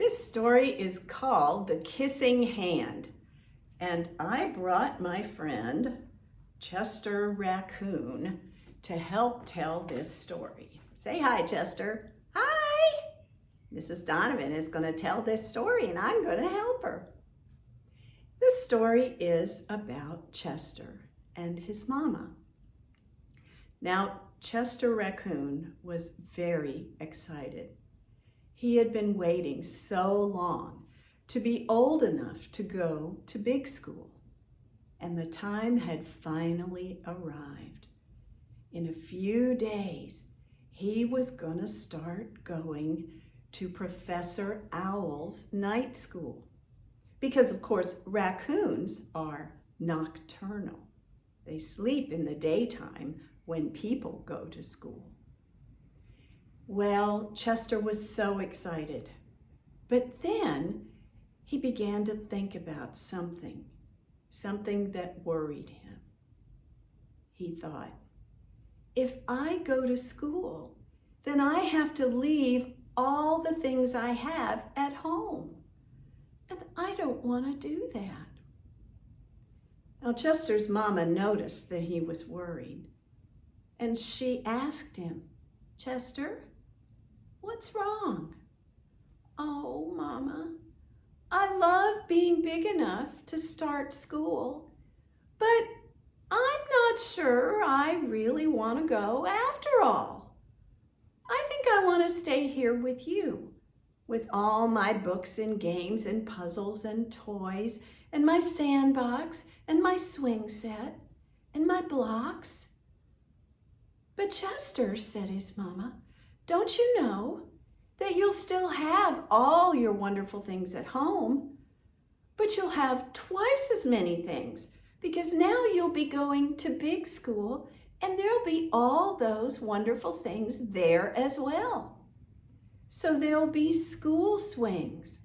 This story is called The Kissing Hand, and I brought my friend Chester Raccoon to help tell this story. Say hi, Chester. Hi! Mrs. Donovan is going to tell this story and I'm going to help her. This story is about Chester and his mama. Now, Chester Raccoon was very excited. He had been waiting so long to be old enough to go to big school, and the time had finally arrived. In a few days, he was going to start going to Professor Owl's night school, because of course raccoons are nocturnal. They sleep in the daytime when people go to school. Well, Chester was so excited, but then he began to think about something that worried him. He thought, if I go to school, then I have to leave all the things I have at home, and I don't want to do that. Now, Chester's mama noticed that he was worried, and she asked him, Chester, what's wrong? Oh, Mama, I love being big enough to start school, but I'm not sure I really want to go after all. I think I want to stay here with you, with all my books and games and puzzles and toys and my sandbox and my swing set and my blocks. But Chester, said his mama, don't you know that you'll still have all your wonderful things at home, but you'll have twice as many things because now you'll be going to big school and there'll be all those wonderful things there as well. So there'll be school swings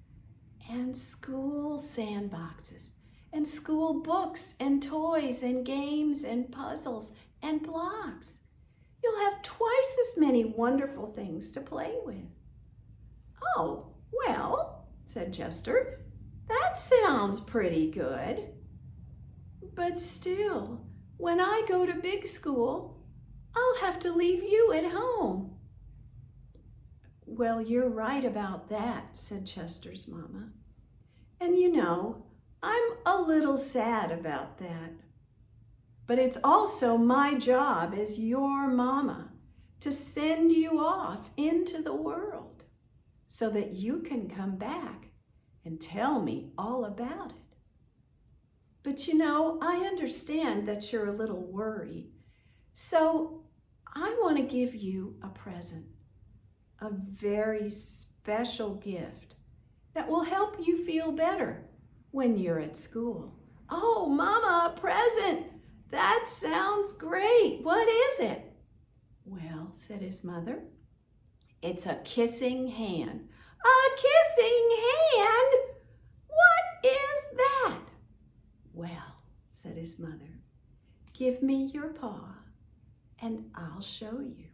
and school sandboxes and school books and toys and games and puzzles and blocks. You'll have twice as many wonderful things to play with. Oh, well, said Chester, that sounds pretty good. But still, when I go to big school, I'll have to leave you at home. Well, you're right about that, said Chester's mama. And you know, I'm a little sad about that. But it's also my job as your mama to send you off into the world so that you can come back and tell me all about it. But you know, I understand that you're a little worried, so I want to give you a present, a very special gift that will help you feel better when you're at school. Oh, Mama, a present! That sounds great. What is it? Well, said his mother, it's a kissing hand. A kissing hand? What is that? Well, said his mother, give me your paw and I'll show you.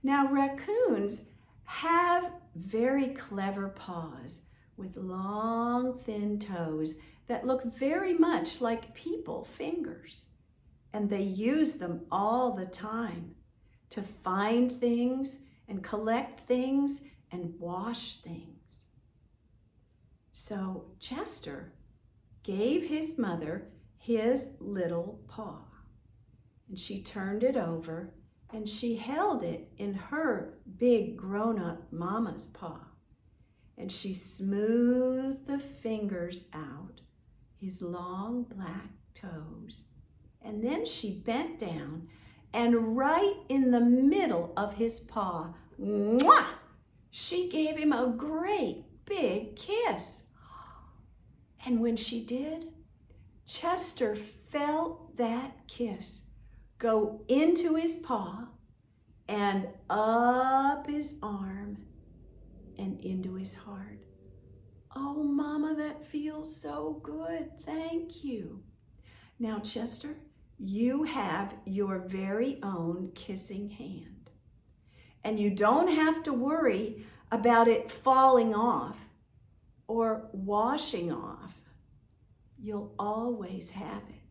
Now, raccoons have very clever paws with long, thin toes that look very much like people fingers. And they use them all the time to find things and collect things and wash things. So Chester gave his mother his little paw, and she turned it over and she held it in her big grown-up mama's paw, and she smoothed the fingers out, his long black toes, and then she bent down and right in the middle of his paw, mwah, she gave him a great big kiss. And when she did, Chester felt that kiss go into his paw and up his arm and into his heart. Oh, Mama, that feels so good. Thank you. Now, Chester, you have your very own kissing hand. And you don't have to worry about it falling off or washing off, you'll always have it.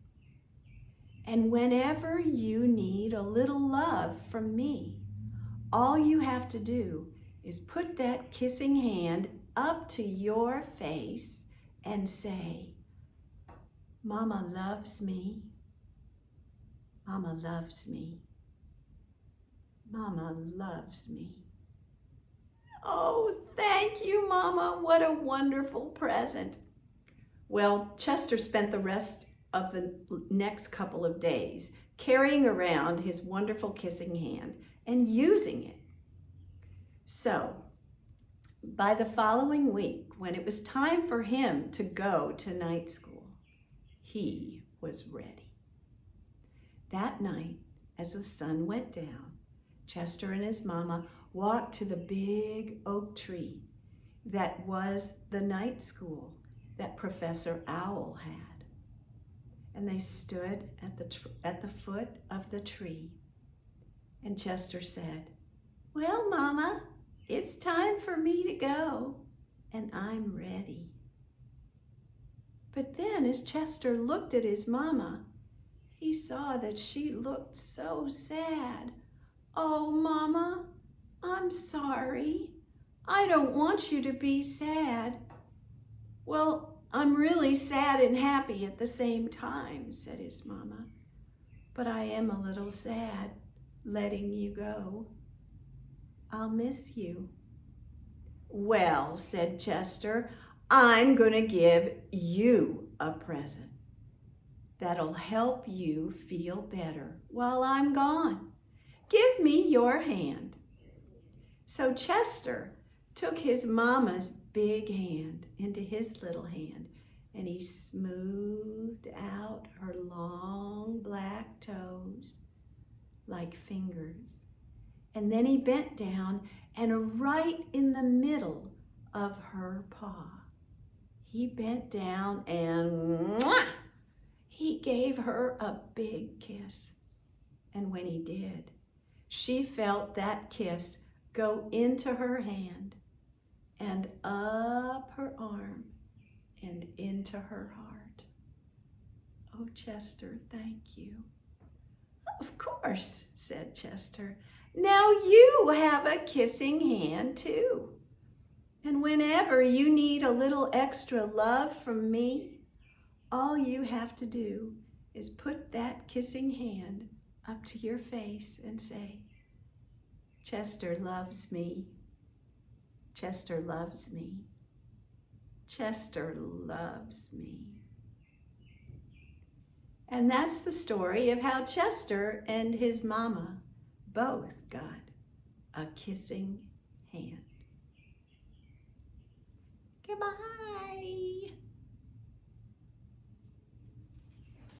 And whenever you need a little love from me, all you have to do is put that kissing hand up to your face and say, Mama loves me. Mama loves me. Mama loves me. Oh, thank you, Mama. What a wonderful present. Well, Chester spent the rest of the next couple of days carrying around his wonderful kissing hand and using it. So, by the following week, when it was time for him to go to night school, he was ready. That night, as the sun went down, Chester and his mama walked to the big oak tree that was the night school that Professor Owl had. And they stood at the foot of the tree. And Chester said, Well, Mama, it's time for me to go, and I'm ready. But then as Chester looked at his mama, he saw that she looked so sad. Oh, Mama, I'm sorry. I don't want you to be sad. Well, I'm really sad and happy at the same time, said his mama. But I am a little sad letting you go. I'll miss you. Well, said Chester, I'm going to give you a present that'll help you feel better while I'm gone. Give me your hand. So Chester took his mama's big hand into his little hand, and he smoothed out her long black toes like fingers. And then he bent down, and right in the middle of her paw, he bent down and he gave her a big kiss. And when he did, she felt that kiss go into her hand and up her arm and into her heart. Oh, Chester, thank you. Of course, said Chester. Now you have a kissing hand too. And whenever you need a little extra love from me, all you have to do is put that kissing hand up to your face and say, Chester loves me. Chester loves me. Chester loves me. And that's the story of how Chester and his mama both got a kissing hand. Goodbye.